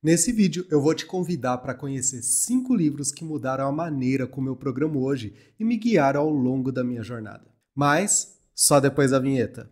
Nesse vídeo eu vou te convidar para conhecer 5 livros que mudaram a maneira como eu programo hoje e me guiaram ao longo da minha jornada. Mas só depois da vinheta.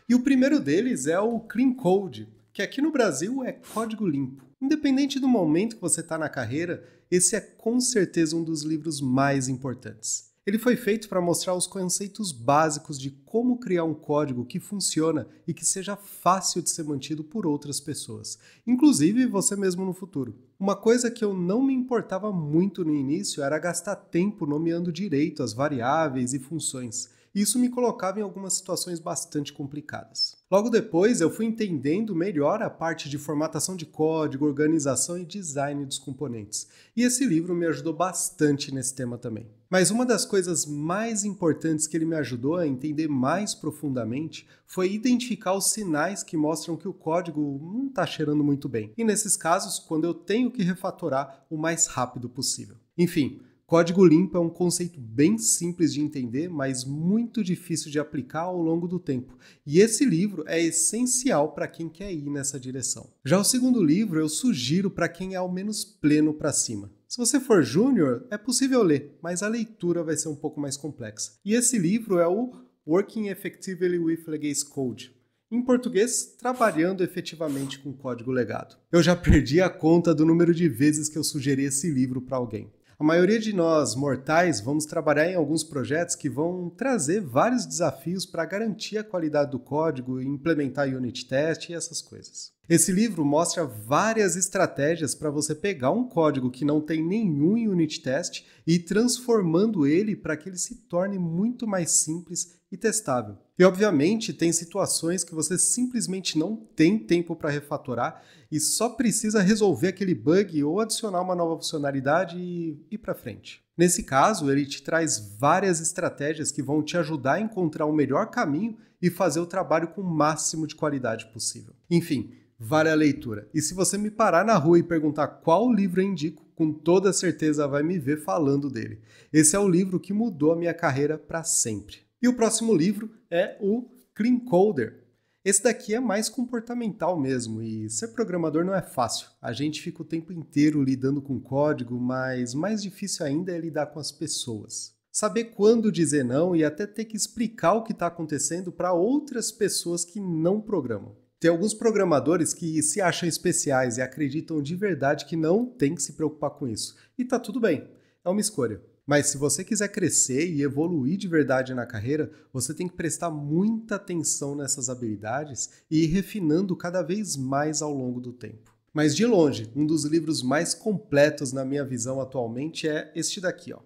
E o primeiro deles é o Clean Code, que aqui no Brasil é código limpo. Independente do momento que você está na carreira, esse é com certeza um dos livros mais importantes. Ele foi feito para mostrar os conceitos básicos de como criar um código que funciona e que seja fácil de ser mantido por outras pessoas, inclusive você mesmo no futuro. Uma coisa que eu não me importava muito no início era gastar tempo nomeando direito as variáveis e funções. Isso me colocava em algumas situações bastante complicadas. Logo depois, eu fui entendendo melhor a parte de formatação de código, organização e design dos componentes. E esse livro me ajudou bastante nesse tema também. Mas uma das coisas mais importantes que ele me ajudou a entender mais profundamente foi identificar os sinais que mostram que o código não está cheirando muito bem. E nesses casos, quando eu tenho que refatorar o mais rápido possível. Enfim, código limpo é um conceito bem simples de entender, mas muito difícil de aplicar ao longo do tempo. E esse livro é essencial para quem quer ir nessa direção. Já o segundo livro eu sugiro para quem é ao menos pleno para cima. Se você for júnior, é possível ler, mas a leitura vai ser um pouco mais complexa. E esse livro é o Working Effectively with Legacy Code. Em português, trabalhando efetivamente com código legado. Eu já perdi a conta do número de vezes que eu sugeri esse livro para alguém. A maioria de nós mortais vamos trabalhar em alguns projetos que vão trazer vários desafios para garantir a qualidade do código, implementar unit test e essas coisas. Esse livro mostra várias estratégias para você pegar um código que não tem nenhum unit test e ir transformando ele para que ele se torne muito mais simples e testável. E obviamente tem situações que você simplesmente não tem tempo para refatorar e só precisa resolver aquele bug ou adicionar uma nova funcionalidade e ir para frente. Nesse caso, ele te traz várias estratégias que vão te ajudar a encontrar o melhor caminho e fazer o trabalho com o máximo de qualidade possível. Enfim, vale a leitura. E se você me parar na rua e perguntar qual livro eu indico, com toda certeza vai me ver falando dele. Esse é o livro que mudou a minha carreira para sempre. E o próximo livro é o Clean Coder. Esse daqui é mais comportamental mesmo, e ser programador não é fácil. A gente fica o tempo inteiro lidando com código, mas mais difícil ainda é lidar com as pessoas. Saber quando dizer não e até ter que explicar o que está acontecendo para outras pessoas que não programam. Tem alguns programadores que se acham especiais e acreditam de verdade que não tem que se preocupar com isso. E tá tudo bem, é uma escolha. Mas se você quiser crescer e evoluir de verdade na carreira, você tem que prestar muita atenção nessas habilidades e ir refinando cada vez mais ao longo do tempo. Mas de longe, um dos livros mais completos na minha visão atualmente é este daqui, ó.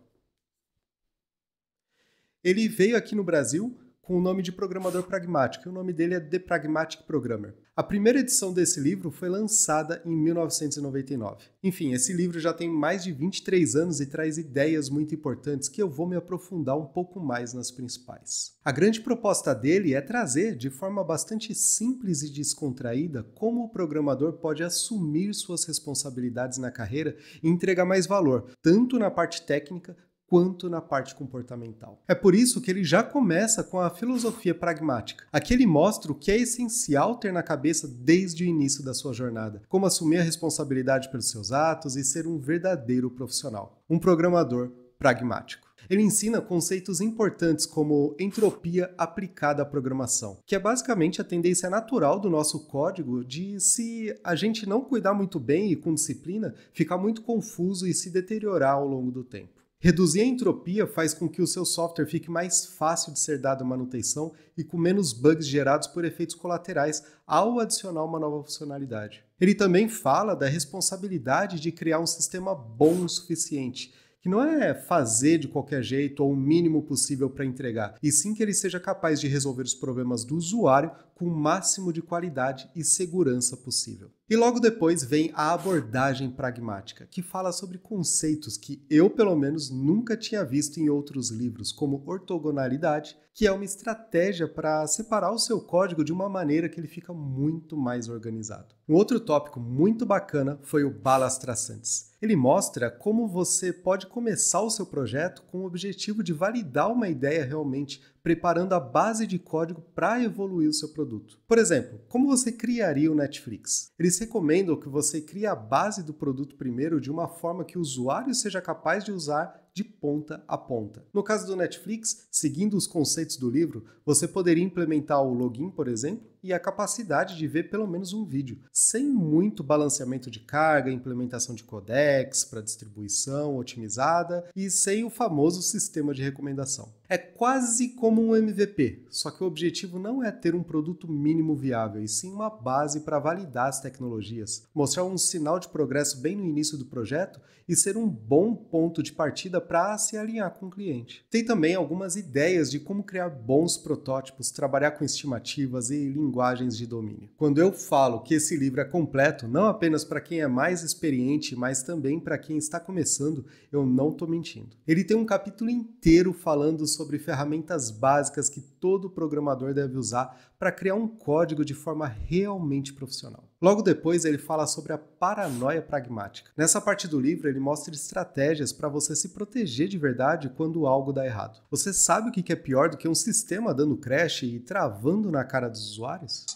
Ele veio aqui no Brasil com o nome de Programador Pragmático, e o nome dele é The Pragmatic Programmer. A primeira edição desse livro foi lançada em 1999. Enfim, esse livro já tem mais de 23 anos e traz ideias muito importantes que eu vou me aprofundar um pouco mais nas principais. A grande proposta dele é trazer, de forma bastante simples e descontraída, como o programador pode assumir suas responsabilidades na carreira e entregar mais valor, tanto na parte técnica quanto na parte comportamental. É por isso que ele já começa com a filosofia pragmática. Aqui ele mostra o que é essencial ter na cabeça desde o início da sua jornada, como assumir a responsabilidade pelos seus atos e ser um verdadeiro profissional, um programador pragmático. Ele ensina conceitos importantes como entropia aplicada à programação, que é basicamente a tendência natural do nosso código de, se a gente não cuidar muito bem e com disciplina, ficar muito confuso e se deteriorar ao longo do tempo. Reduzir a entropia faz com que o seu software fique mais fácil de ser dado manutenção e com menos bugs gerados por efeitos colaterais ao adicionar uma nova funcionalidade. Ele também fala da responsabilidade de criar um sistema bom o suficiente, que não é fazer de qualquer jeito ou o mínimo possível para entregar, e sim que ele seja capaz de resolver os problemas do usuário com o máximo de qualidade e segurança possível. E logo depois vem a abordagem pragmática, que fala sobre conceitos que eu, pelo menos, nunca tinha visto em outros livros, como ortogonalidade, que é uma estratégia para separar o seu código de uma maneira que ele fica muito mais organizado. Um outro tópico muito bacana foi o Balas Traçantes. Ele mostra como você pode começar o seu projeto com o objetivo de validar uma ideia realmente preparando a base de código para evoluir o seu produto. Por exemplo, como você criaria o Netflix? Eles recomendam que você crie a base do produto primeiro de uma forma que o usuário seja capaz de usar de ponta a ponta. No caso do Netflix, seguindo os conceitos do livro, você poderia implementar o login, por exemplo, e a capacidade de ver pelo menos um vídeo, sem muito balanceamento de carga, implementação de codecs para distribuição otimizada e sem o famoso sistema de recomendação. É quase como um MVP, só que o objetivo não é ter um produto mínimo viável, e sim uma base para validar as tecnologias, mostrar um sinal de progresso bem no início do projeto e ser um bom ponto de partida para se alinhar com o cliente. Tem também algumas ideias de como criar bons protótipos, trabalhar com estimativas e linguagens de domínio. Quando eu falo que esse livro é completo, não apenas para quem é mais experiente, mas também para quem está começando, eu não estou mentindo. Ele tem um capítulo inteiro falando sobre ferramentas básicas que todo programador deve usar para criar um código de forma realmente profissional. Logo depois, ele fala sobre a paranoia pragmática. Nessa parte do livro, ele mostra estratégias para você se proteger de verdade quando algo dá errado. Você sabe o que é pior do que um sistema dando crash e travando na cara dos usuários?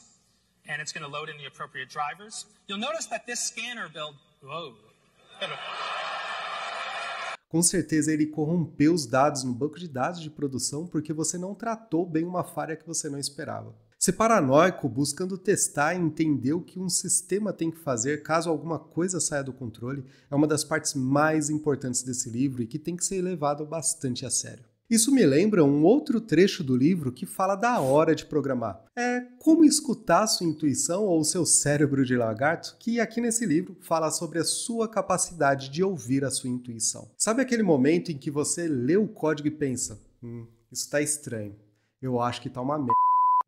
And it's going to load in the appropriate drivers. You'll notice that this scanner build... Whoa. Com certeza ele corrompeu os dados no banco de dados de produção porque você não tratou bem uma falha que você não esperava. Ser paranoico buscando testar e entender o que um sistema tem que fazer caso alguma coisa saia do controle é uma das partes mais importantes desse livro e que tem que ser levado bastante a sério. Isso me lembra um outro trecho do livro que fala da hora de programar. É como escutar a sua intuição ou o seu cérebro de lagarto, que aqui nesse livro fala sobre a sua capacidade de ouvir a sua intuição. Sabe aquele momento em que você lê o código e pensa, isso tá estranho, eu acho que tá uma merda.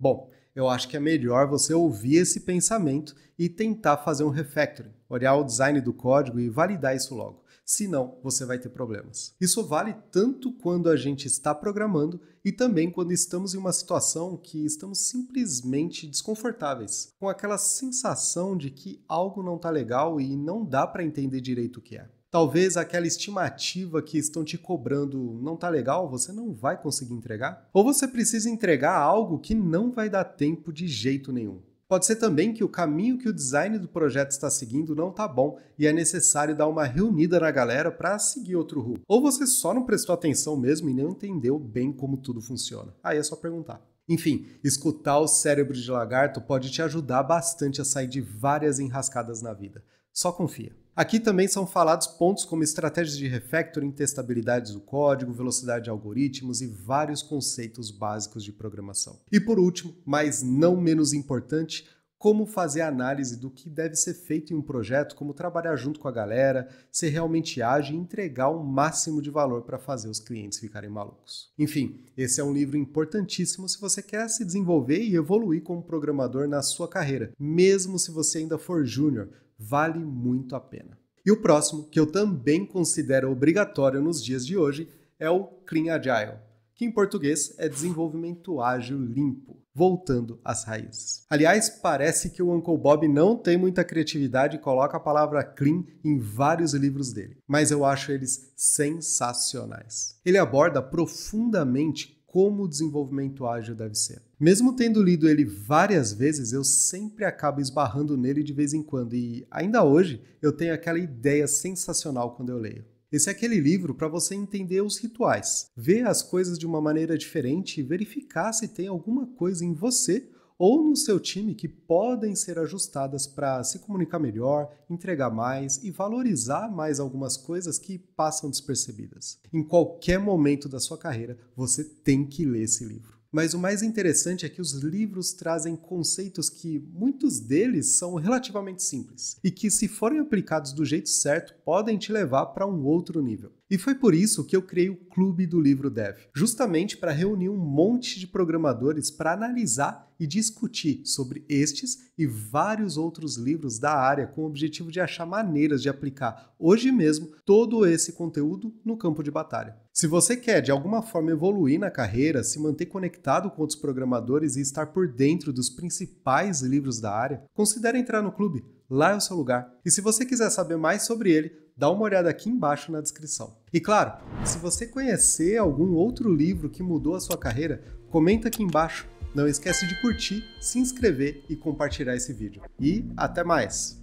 Bom, eu acho que é melhor você ouvir esse pensamento e tentar fazer um refactoring, olhar o design do código e validar isso logo. Senão, você vai ter problemas. Isso vale tanto quando a gente está programando e também quando estamos em uma situação que estamos simplesmente desconfortáveis, com aquela sensação de que algo não está legal e não dá para entender direito o que é. Talvez aquela estimativa que estão te cobrando não está legal, você não vai conseguir entregar? Ou você precisa entregar algo que não vai dar tempo de jeito nenhum. Pode ser também que o caminho que o design do projeto está seguindo não está bom e é necessário dar uma reunida na galera para seguir outro rumo. Ou você só não prestou atenção mesmo e não entendeu bem como tudo funciona. Aí é só perguntar. Enfim, escutar o cérebro de lagarto pode te ajudar bastante a sair de várias enrascadas na vida. Só confia. Aqui também são falados pontos como estratégias de refactoring, testabilidade do código, velocidade de algoritmos e vários conceitos básicos de programação. E por último, mas não menos importante, como fazer análise do que deve ser feito em um projeto, como trabalhar junto com a galera, ser realmente ágil e entregar o máximo de valor para fazer os clientes ficarem malucos. Enfim, esse é um livro importantíssimo se você quer se desenvolver e evoluir como programador na sua carreira, mesmo se você ainda for júnior. Vale muito a pena. E o próximo, que eu também considero obrigatório nos dias de hoje, é o Clean Agile, que em português é desenvolvimento ágil limpo, voltando às raízes. Aliás, parece que o Uncle Bob não tem muita criatividade e coloca a palavra clean em vários livros dele, mas eu acho eles sensacionais. Ele aborda profundamente como o desenvolvimento ágil deve ser. Mesmo tendo lido ele várias vezes, eu sempre acabo esbarrando nele de vez em quando e, ainda hoje, eu tenho aquela ideia sensacional quando eu leio. Esse é aquele livro para você entender os rituais, ver as coisas de uma maneira diferente e verificar se tem alguma coisa em você ou no seu time que podem ser ajustadas para se comunicar melhor, entregar mais e valorizar mais algumas coisas que passam despercebidas. Em qualquer momento da sua carreira, você tem que ler esse livro. Mas o mais interessante é que os livros trazem conceitos que muitos deles são relativamente simples e que, se forem aplicados do jeito certo, podem te levar para um outro nível. E foi por isso que eu criei o Clube do Livro Dev, justamente para reunir um monte de programadores para analisar e discutir sobre estes e vários outros livros da área com o objetivo de achar maneiras de aplicar hoje mesmo todo esse conteúdo no campo de batalha. Se você quer de alguma forma evoluir na carreira, se manter conectado com outros programadores e estar por dentro dos principais livros da área, considere entrar no clube. Lá é o seu lugar. E se você quiser saber mais sobre ele, dá uma olhada aqui embaixo na descrição. E claro, se você conhecer algum outro livro que mudou a sua carreira, Comenta aqui embaixo. Não esquece de curtir, se inscrever e compartilhar esse vídeo. E até mais!